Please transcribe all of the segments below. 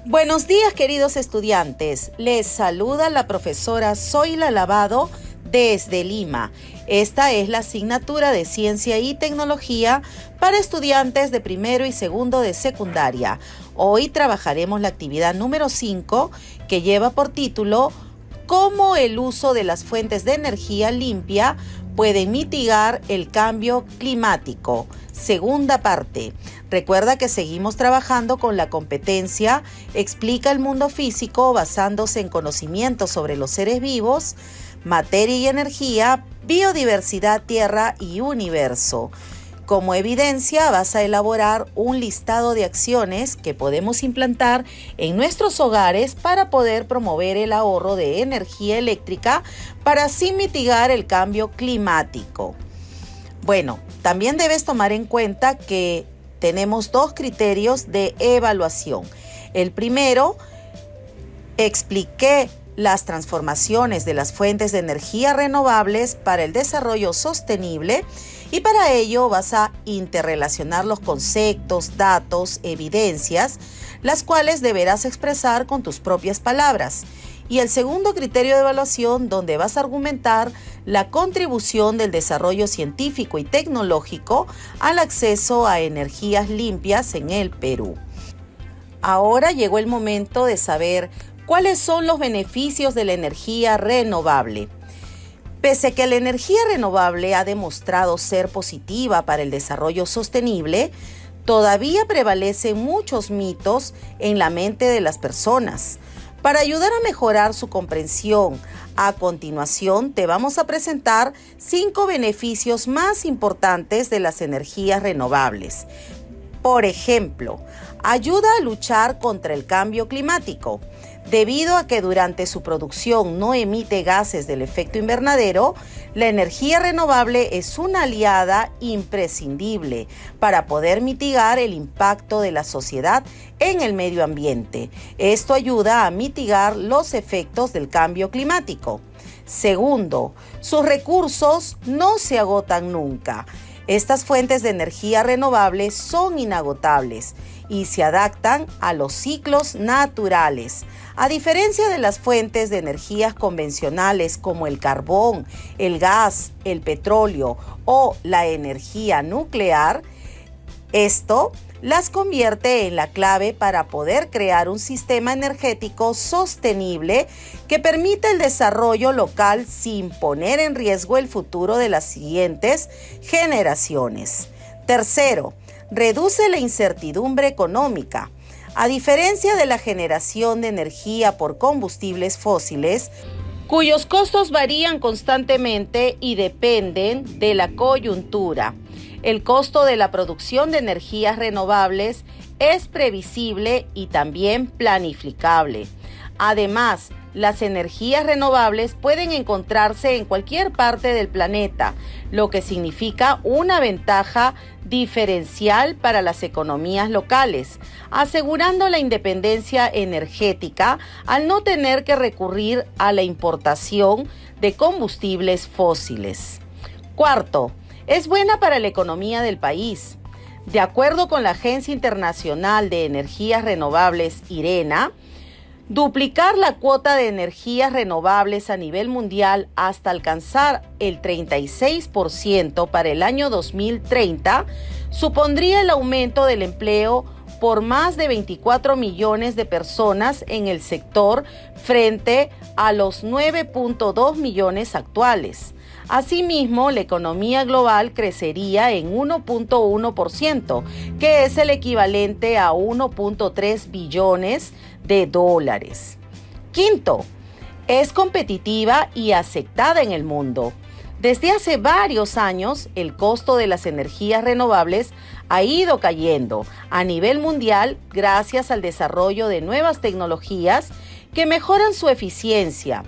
Buenos días, queridos estudiantes. Les saluda la profesora Zoila Lavado desde Lima. Esta es la asignatura de Ciencia y Tecnología para estudiantes de primero y segundo de secundaria. Hoy trabajaremos la actividad número 5, que lleva por título ¿Cómo el uso de las fuentes de energía limpia puede mitigar el cambio climático? Segunda parte. Recuerda que seguimos trabajando con la competencia Explica el mundo físico basándose en conocimientos sobre los seres vivos, materia y energía, biodiversidad, tierra y universo. Como evidencia, vas a elaborar un listado de acciones que podemos implantar en nuestros hogares para poder promover el ahorro de energía eléctrica para así mitigar el cambio climático. Bueno, también debes tomar en cuenta que tenemos dos criterios de evaluación. El primero, expliqué las transformaciones de las fuentes de energía renovables para el desarrollo sostenible y para ello vas a interrelacionar los conceptos, datos, evidencias, las cuales deberás expresar con tus propias palabras. Y el segundo criterio de evaluación, donde vas a argumentar la contribución del desarrollo científico y tecnológico al acceso a energías limpias en el Perú. Ahora llegó el momento de saber cuáles son los beneficios de la energía renovable. Pese a que la energía renovable ha demostrado ser positiva para el desarrollo sostenible, todavía prevalecen muchos mitos en la mente de las personas. Para ayudar a mejorar su comprensión, a continuación te vamos a presentar 5 beneficios más importantes de las energías renovables. Por ejemplo, ayuda a luchar contra el cambio climático. Debido a que durante su producción no emite gases del efecto invernadero, la energía renovable es una aliada imprescindible para poder mitigar el impacto de la sociedad en el medio ambiente. Esto ayuda a mitigar los efectos del cambio climático. Segundo, sus recursos no se agotan nunca. Estas fuentes de energía renovable son inagotables y se adaptan a los ciclos naturales. A diferencia de las fuentes de energías convencionales como el carbón, el gas, el petróleo o la energía nuclear, esto las convierte en la clave para poder crear un sistema energético sostenible que permita el desarrollo local sin poner en riesgo el futuro de las siguientes generaciones. Tercero, reduce la incertidumbre económica. A diferencia de la generación de energía por combustibles fósiles, cuyos costos varían constantemente y dependen de la coyuntura, el costo de la producción de energías renovables es previsible y también planificable. Además, las energías renovables pueden encontrarse en cualquier parte del planeta, lo que significa una ventaja diferencial para las economías locales, asegurando la independencia energética al no tener que recurrir a la importación de combustibles fósiles. Cuarto, es buena para la economía del país. De acuerdo con la Agencia Internacional de Energías Renovables, IRENA, duplicar la cuota de energías renovables a nivel mundial hasta alcanzar el 36% para el año 2030 supondría el aumento del empleo por más de 24 millones de personas en el sector frente a los 9.2 millones actuales. Asimismo, la economía global crecería en 1.1%, que es el equivalente a 1.3 billones de dólares. Quinto, es competitiva y aceptada en el mundo. Desde hace varios años, el costo de las energías renovables ha ido cayendo a nivel mundial gracias al desarrollo de nuevas tecnologías que mejoran su eficiencia,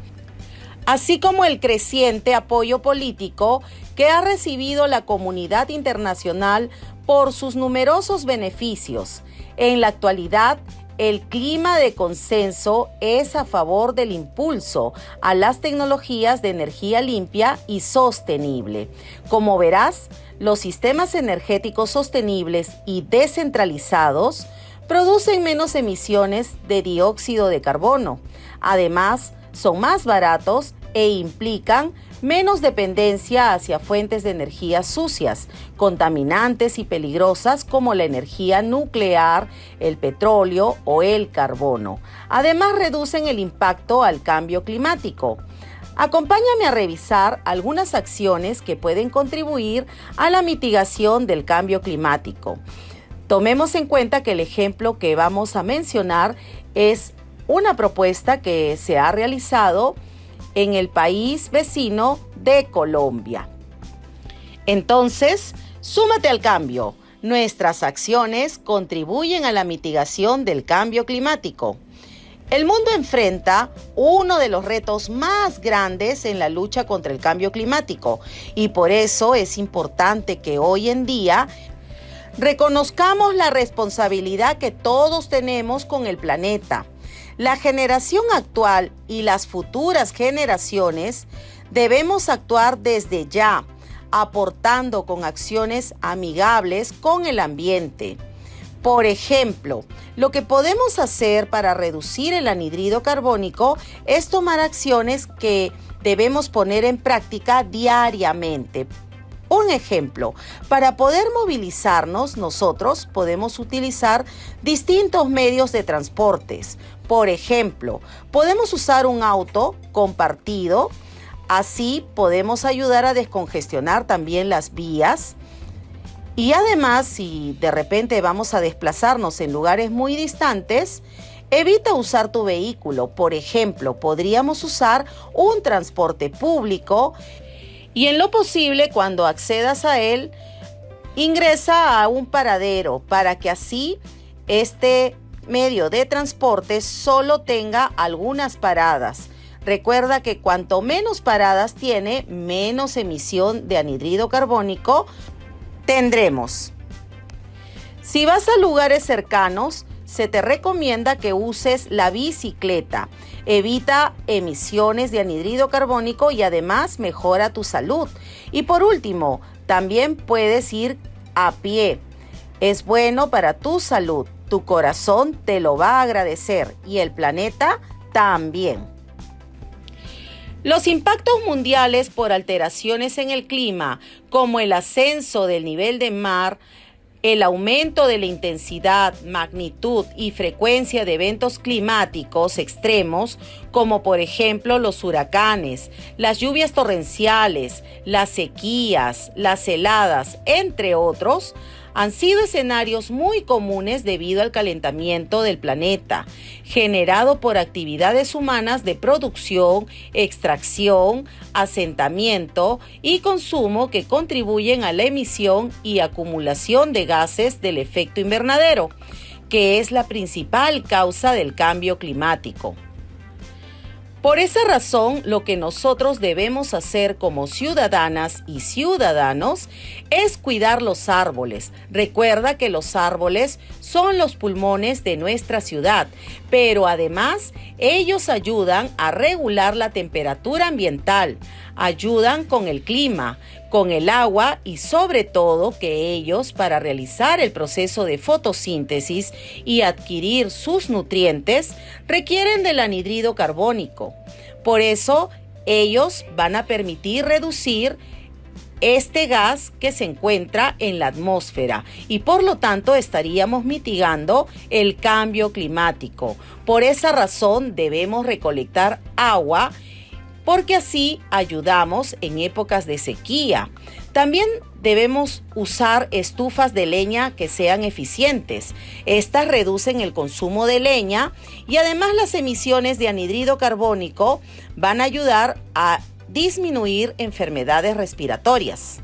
así como el creciente apoyo político que ha recibido la comunidad internacional por sus numerosos beneficios. En la actualidad, el clima de consenso es a favor del impulso a las tecnologías de energía limpia y sostenible. Como verás, los sistemas energéticos sostenibles y descentralizados producen menos emisiones de dióxido de carbono. Además, son más baratos e implican menos dependencia hacia fuentes de energía sucias, contaminantes y peligrosas como la energía nuclear, el petróleo o el carbono. Además, reducen el impacto al cambio climático. Acompáñame a revisar algunas acciones que pueden contribuir a la mitigación del cambio climático. Tomemos en cuenta que el ejemplo que vamos a mencionar es una propuesta que se ha realizado en el país vecino de Colombia. Entonces, súmate al cambio. Nuestras acciones contribuyen a la mitigación del cambio climático. El mundo enfrenta uno de los retos más grandes en la lucha contra el cambio climático y por eso es importante que hoy en día reconozcamos la responsabilidad que todos tenemos con el planeta. La generación actual y las futuras generaciones debemos actuar desde ya, aportando con acciones amigables con el ambiente. Por ejemplo, lo que podemos hacer para reducir el anhídrido carbónico es tomar acciones que debemos poner en práctica diariamente. Un ejemplo, para poder movilizarnos, nosotros podemos utilizar distintos medios de transportes. Por ejemplo, podemos usar un auto compartido, así podemos ayudar a descongestionar también las vías. Y además, si de repente vamos a desplazarnos en lugares muy distantes, evita usar tu vehículo. Por ejemplo, podríamos usar un transporte público y en lo posible, cuando accedas a él, ingresa a un paradero para que así este medio de transporte solo tenga algunas paradas. Recuerda que cuanto menos paradas tiene, menos emisión de anhídrido carbónico tendremos. Si vas a lugares cercanos, se te recomienda que uses la bicicleta. Evita emisiones de anhídrido carbónico y además mejora tu salud. Y por último, también puedes ir a pie. Es bueno para tu salud. Tu corazón te lo va a agradecer y el planeta también. Los impactos mundiales por alteraciones en el clima, como el ascenso del nivel del mar, el aumento de la intensidad, magnitud y frecuencia de eventos climáticos extremos, como por ejemplo los huracanes, las lluvias torrenciales, las sequías, las heladas, entre otros, han sido escenarios muy comunes debido al calentamiento del planeta, generado por actividades humanas de producción, extracción, asentamiento y consumo que contribuyen a la emisión y acumulación de gases del efecto invernadero, que es la principal causa del cambio climático. Por esa razón, lo que nosotros debemos hacer como ciudadanas y ciudadanos es cuidar los árboles. Recuerda que los árboles son los pulmones de nuestra ciudad, pero además ellos ayudan a regular la temperatura ambiental, ayudan con el clima, con el agua y sobre todo que ellos, para realizar el proceso de fotosíntesis y adquirir sus nutrientes, requieren del anhídrido carbónico. Por eso, ellos van a permitir reducir este gas que se encuentra en la atmósfera y por lo tanto estaríamos mitigando el cambio climático. Por esa razón debemos recolectar agua porque así ayudamos en épocas de sequía. También debemos usar estufas de leña que sean eficientes. Estas reducen el consumo de leña y además las emisiones de anhídrido carbónico van a ayudar a disminuir enfermedades respiratorias.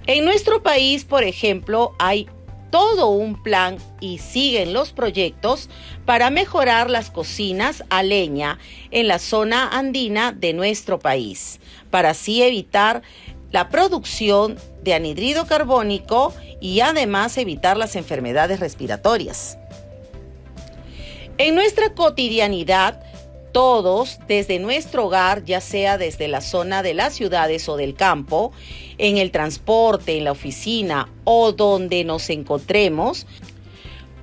En nuestro país, por ejemplo, hay todo un plan y siguen los proyectos para mejorar las cocinas a leña en la zona andina de nuestro país, para así evitar la producción de anhídrido carbónico y además evitar las enfermedades respiratorias. En nuestra cotidianidad, todos, desde nuestro hogar, ya sea desde la zona de las ciudades o del campo, en el transporte, en la oficina o donde nos encontremos,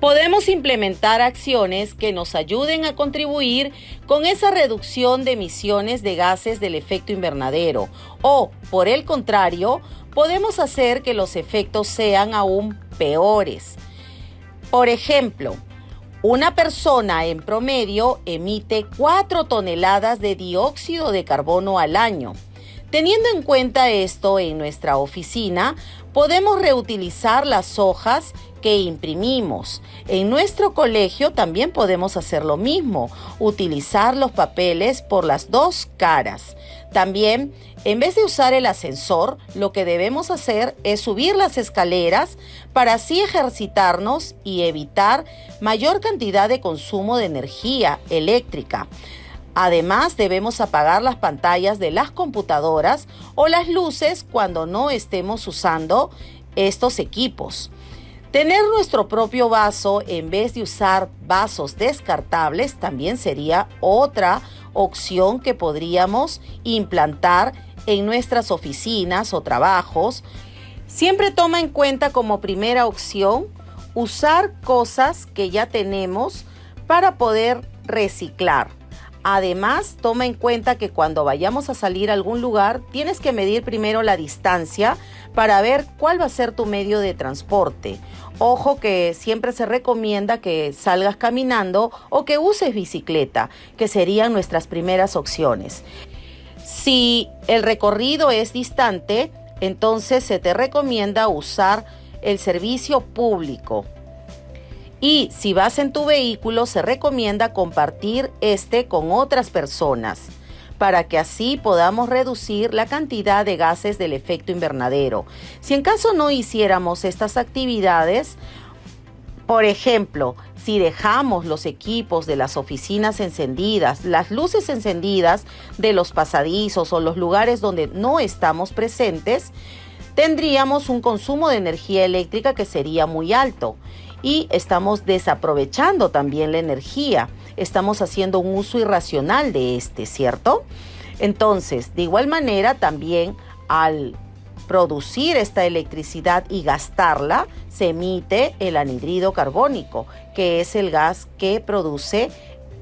Podemos implementar acciones que nos ayuden a contribuir con esa reducción de emisiones de gases del efecto invernadero o, por el contrario, podemos hacer que los efectos sean aún peores. Por ejemplo, una persona en promedio emite 4 toneladas de dióxido de carbono al año. Teniendo en cuenta esto, en nuestra oficina podemos reutilizar las hojas que imprimimos. En nuestro colegio también podemos hacer lo mismo, utilizar los papeles por las dos caras. También, en vez de usar el ascensor, lo que debemos hacer es subir las escaleras para así ejercitarnos y evitar mayor cantidad de consumo de energía eléctrica. Además, debemos apagar las pantallas de las computadoras o las luces cuando no estemos usando estos equipos. Tener nuestro propio vaso en vez de usar vasos descartables también sería otra opción que podríamos implantar en nuestras oficinas o trabajos. Siempre toma en cuenta como primera opción usar cosas que ya tenemos para poder reciclar. Además, toma en cuenta que cuando vayamos a salir a algún lugar, tienes que medir primero la distancia para ver cuál va a ser tu medio de transporte. Ojo que siempre se recomienda que salgas caminando o que uses bicicleta, que serían nuestras primeras opciones. Si el recorrido es distante, entonces se te recomienda usar el servicio público. Y si vas en tu vehículo, se recomienda compartir con otras personas para que así podamos reducir la cantidad de gases del efecto invernadero. Si en caso no hiciéramos estas actividades, por ejemplo, si dejamos los equipos de las oficinas encendidas, las luces encendidas de los pasadizos o los lugares donde no estamos presentes, tendríamos un consumo de energía eléctrica que sería muy alto. Y estamos desaprovechando también la energía. Estamos haciendo un uso irracional de ¿cierto? Entonces, de igual manera, también al producir esta electricidad y gastarla, se emite el anhídrido carbónico, que es el gas que produce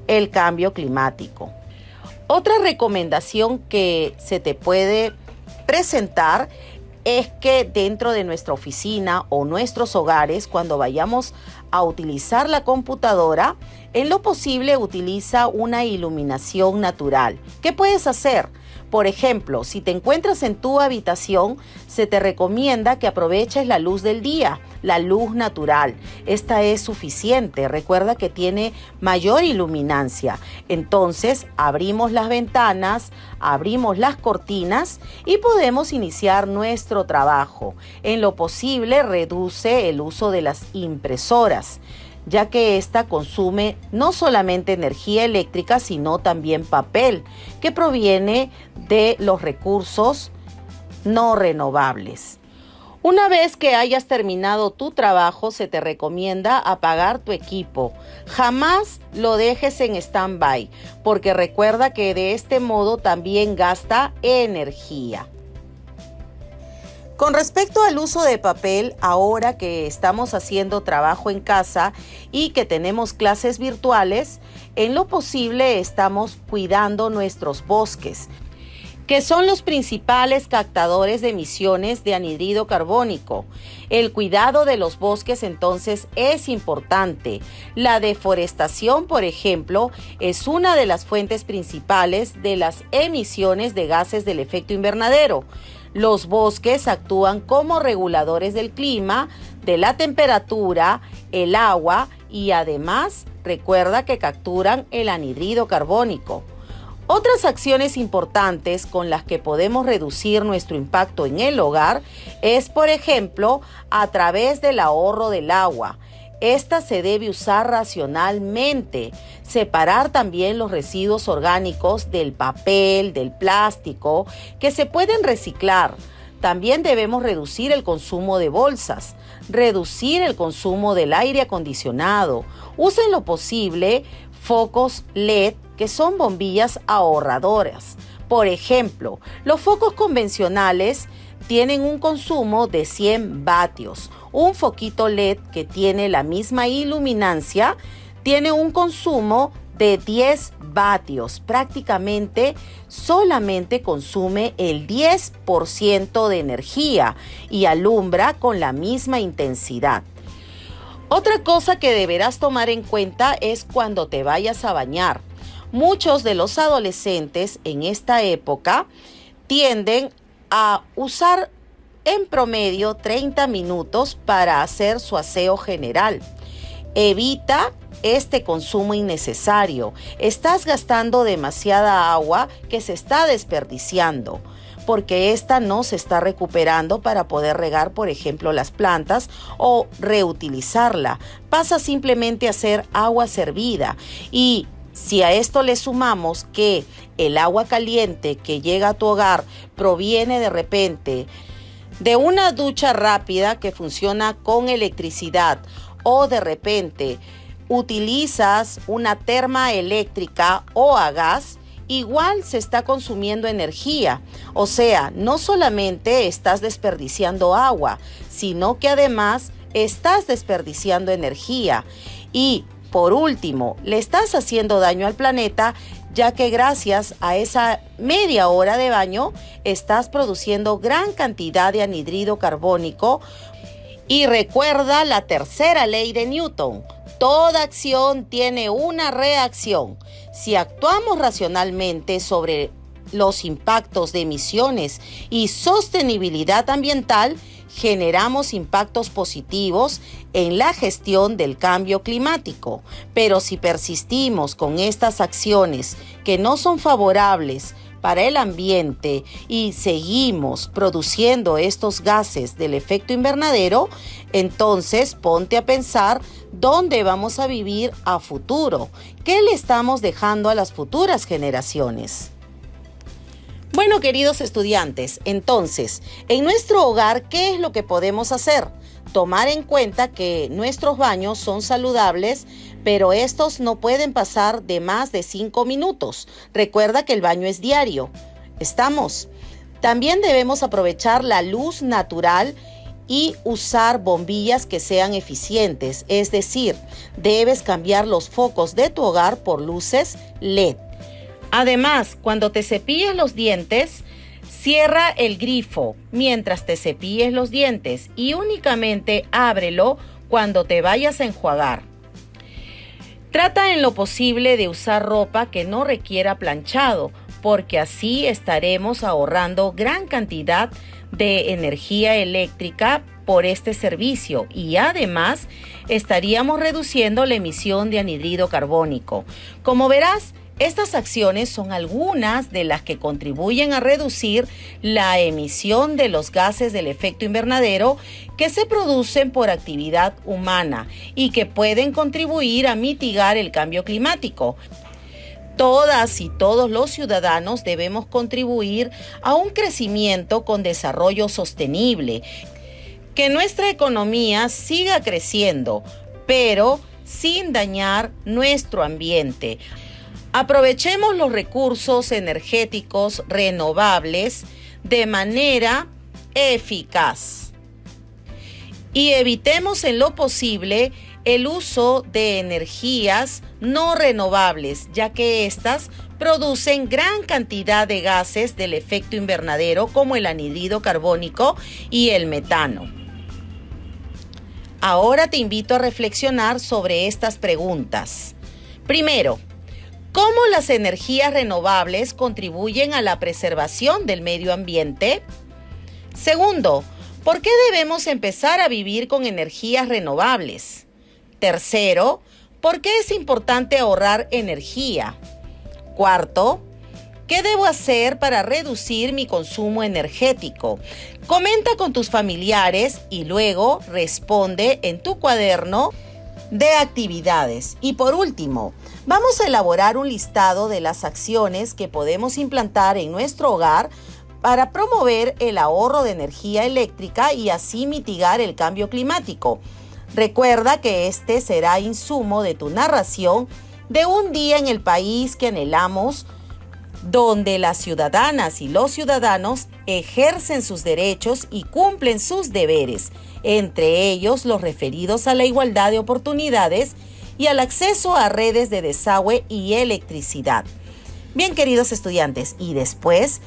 el cambio climático. Otra recomendación que se te puede presentar es que dentro de nuestra oficina o nuestros hogares, cuando vayamos a utilizar la computadora, en lo posible utiliza una iluminación natural. ¿Qué puedes hacer? Por ejemplo, si te encuentras en tu habitación, se te recomienda que aproveches la luz del día, la luz natural. Esta es suficiente. Recuerda que tiene mayor iluminancia. Entonces, abrimos las ventanas, abrimos las cortinas y podemos iniciar nuestro trabajo. En lo posible, reduce el uso de las impresoras, ya que esta consume no solamente energía eléctrica, sino también papel, que proviene de los recursos no renovables. Una vez que hayas terminado tu trabajo, se te recomienda apagar tu equipo. Jamás lo dejes en stand-by, porque recuerda que de este modo también gasta energía. Con respecto al uso de papel, ahora que estamos haciendo trabajo en casa y que tenemos clases virtuales, en lo posible estamos cuidando nuestros bosques, que son los principales captadores de emisiones de anhídrido carbónico. El cuidado de los bosques entonces es importante. La deforestación, por ejemplo, es una de las fuentes principales de las emisiones de gases del efecto invernadero. Los bosques actúan como reguladores del clima, de la temperatura, el agua y además recuerda que capturan el anhídrido carbónico. Otras acciones importantes con las que podemos reducir nuestro impacto en el hogar es, por ejemplo, a través del ahorro del agua. Esta se debe usar racionalmente. Separar también los residuos orgánicos del papel, del plástico, que se pueden reciclar. También debemos reducir el consumo de bolsas, reducir el consumo del aire acondicionado. Usa en lo posible focos LED, que son bombillas ahorradoras. Por ejemplo, los focos convencionales tienen un consumo de 100 vatios. Un foquito LED que tiene la misma iluminancia tiene un consumo de 10 vatios. Prácticamente solamente consume el 10% de energía y alumbra con la misma intensidad. Otra cosa que deberás tomar en cuenta es cuando te vayas a bañar. Muchos de los adolescentes en esta época tienden a usar en promedio 30 minutos para hacer su aseo general. Evita este consumo innecesario. Estás gastando demasiada agua que se está desperdiciando, porque esta no se está recuperando para poder regar, por ejemplo, las plantas o reutilizarla. Pasa simplemente a ser agua servida. Y si a esto le sumamos que el agua caliente que llega a tu hogar proviene de repente de una ducha rápida que funciona con electricidad, o de repente utilizas una terma eléctrica o a gas, igual se está consumiendo energía. O sea, no solamente estás desperdiciando agua, sino que además estás desperdiciando energía. Y por último, le estás haciendo daño al planeta, ya que gracias a esa media hora de baño estás produciendo gran cantidad de anhídrido carbónico. Y recuerda la tercera ley de Newton: toda acción tiene una reacción. Si actuamos racionalmente sobre los impactos de emisiones y sostenibilidad ambiental, generamos impactos positivos en la gestión del cambio climático. Pero si persistimos con estas acciones que no son favorables para el ambiente y seguimos produciendo estos gases del efecto invernadero, entonces ponte a pensar dónde vamos a vivir a futuro. ¿Qué le estamos dejando a las futuras generaciones? Bueno, queridos estudiantes, entonces, en nuestro hogar, ¿qué es lo que podemos hacer? Tomar en cuenta que nuestros baños son saludables, pero estos no pueden pasar de más de 5 minutos. Recuerda que el baño es diario. ¿Estamos? También debemos aprovechar la luz natural y usar bombillas que sean eficientes. Es decir, debes cambiar los focos de tu hogar por luces LED. Además, cuando te cepilles los dientes, cierra el grifo mientras te cepilles los dientes y únicamente ábrelo cuando te vayas a enjuagar. Trata en lo posible de usar ropa que no requiera planchado, porque así estaremos ahorrando gran cantidad de energía eléctrica por este servicio y además estaríamos reduciendo la emisión de anhídrido carbónico. Como verás, estas acciones son algunas de las que contribuyen a reducir la emisión de los gases del efecto invernadero que se producen por actividad humana y que pueden contribuir a mitigar el cambio climático. Todas y todos los ciudadanos debemos contribuir a un crecimiento con desarrollo sostenible, que nuestra economía siga creciendo, pero sin dañar nuestro ambiente. Aprovechemos los recursos energéticos renovables de manera eficaz y evitemos en lo posible el uso de energías no renovables, ya que éstas producen gran cantidad de gases del efecto invernadero como el anhídrido carbónico y el metano. Ahora te invito a reflexionar sobre estas preguntas. Primero, ¿cómo las energías renovables contribuyen a la preservación del medio ambiente? Segundo, ¿por qué debemos empezar a vivir con energías renovables? Tercero, ¿por qué es importante ahorrar energía? Cuarto, ¿qué debo hacer para reducir mi consumo energético? Comenta con tus familiares y luego responde en tu cuaderno de actividades. Y por último, vamos a elaborar un listado de las acciones que podemos implantar en nuestro hogar para promover el ahorro de energía eléctrica y así mitigar el cambio climático. Recuerda que este será insumo de tu narración de un día en el país que anhelamos donde las ciudadanas y los ciudadanos ejercen sus derechos y cumplen sus deberes, entre ellos los referidos a la igualdad de oportunidades y al acceso a redes de desagüe y electricidad. Bien, queridos estudiantes, y después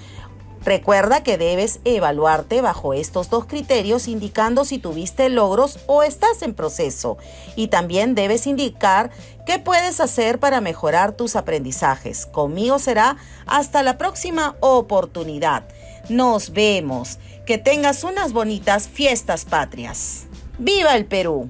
recuerda que debes evaluarte bajo estos dos criterios, indicando si tuviste logros o estás en proceso. Y también debes indicar qué puedes hacer para mejorar tus aprendizajes. Conmigo será hasta la próxima oportunidad. Nos vemos. Que tengas unas bonitas fiestas patrias. ¡Viva el Perú!